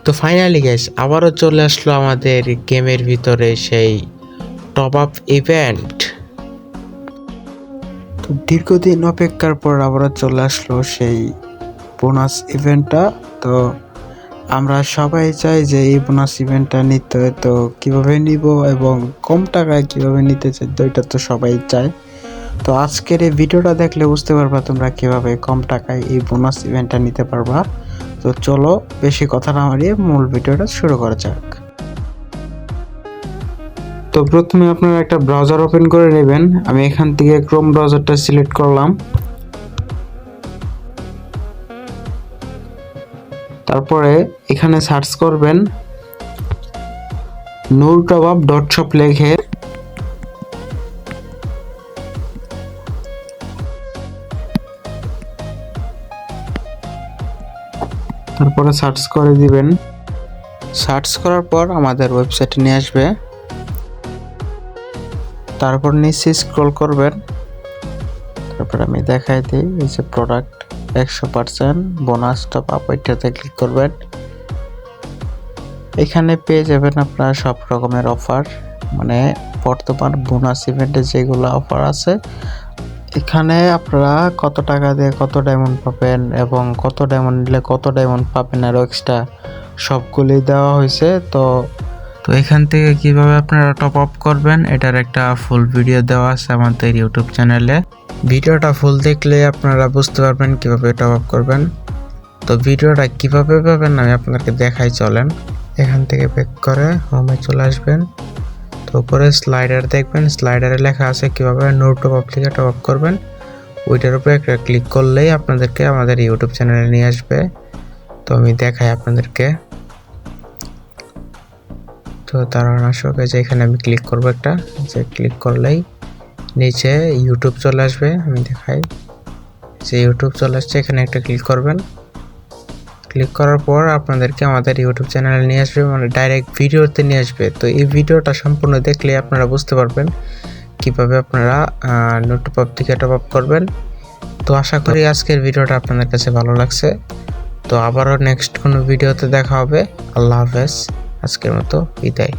তো finally guys আবারও চলে আসলো আমাদের গেমের ভিতরে সেই টপ আপ ইভেন্ট। তো দীর্ঘদিন অপেক্ষার পর আবারও চলে আসলো সেই বোনাস ইভেন্টটা। তো আমরা সবাই চাই যে এই বোনাস ইভেন্টটা নিতে, তো কিভাবে নিব এবং কম টাকায় কিভাবে নিতে চাই, তো এটা তো সবাই চায়। তো আজকের এই ভিডিওটা দেখলে বুঝতে পারবা তোমরা কিভাবে কম টাকায় এই বোনাস ইভেন্টটা নিতে পারবা। তো চলো বেশি কথা না বাড়িয়ে মূল ভিডিওটা শুরু করা যাক। তো প্রথমে আপনারা একটা ব্রাউজার ওপেন করে নেবেন। আমি এখান থেকে ক্রোম ব্রাউজারটা সিলেক্ট করলাম। তারপরে এখানে সার্চ করবেন nurtopup.shop লিখে। তারপরে সার্চ করে দিবেন। সার্চ করার পর আমাদের ওয়েবসাইটে নিয়ে আসবে। তারপর নিচে স্ক্রল করবেন। তারপর আমি দেখাই দিই, এই যে প্রোডাক্ট 100% বোনাস টপ আপ, এটাতে ক্লিক করবেন। এখানে পেয়ে যাবেন আপনারা সব রকমের অফার, মানে বর্তমান বোনাস ইভেন্টে যেগুলো অফার আছে। এখানে আপনারা কত টাকা দিয়ে কত ডায়মন্ড পাবেন এবং কত ডায়মন্ড নিলে কত ডায়মন্ড পাবেন আর এক্সট্রা সবগুলি দেওয়া হয়েছে। তো এখান থেকে কিভাবে আপনারা টপ আপ করবেন এটার একটা ফুল ভিডিও দেওয়া আছে আমাদের ইউটিউব চ্যানেলে। ভিডিওটা ফুল দেখলে আপনারা বুঝতে পারবেন কিভাবে টপ আপ করবেন। তো ভিডিওটা কিভাবে পাবেন আমি আপনাদেরকে দেখাই, চলেন। এখান থেকে ব্যাক করে হোমে চলে আসবেন। তো উপরে স্লাইডার দেখবেন, স্লাইডারে লেখা আছে কিভাবে নোট টপ আপ থেকে টপ আপ করবেন। ওইটার উপরে একটা ক্লিক করলেই আপনাদেরকে আমাদের ইউটিউব চ্যানেলে নিয়ে আসবে। তো আমি দেখাই আপনাদেরকে। তো তার আসলে যে এখানে আমি ক্লিক করবো, একটা যে ক্লিক করলেই নিচে ইউটিউব চলে আসবে। আমি দেখাই যে ইউটিউব চলে আসছে, এখানে একটা ক্লিক করবেন। ক্লিক করার পর আপনাদেরকে আমাদের ইউটিউব চ্যানেলে নিয়ে আসবে, মানে ডাইরেক্ট ভিডিওতে নিয়ে আসবে। তো এই ভিডিওটা সম্পূর্ণ দেখলে আপনারা বুঝতে পারবেন কিভাবে আপনারা নোটপপ থেকে টপ আপ করবেন। তো আশা করি আজকের ভিডিওটা আপনাদের কাছে ভালো লাগছে। তো আবারও নেক্সট কোনো ভিডিওতে দেখা হবে। আল্লাহ হাফেজ, আজকের মতো বিদায়।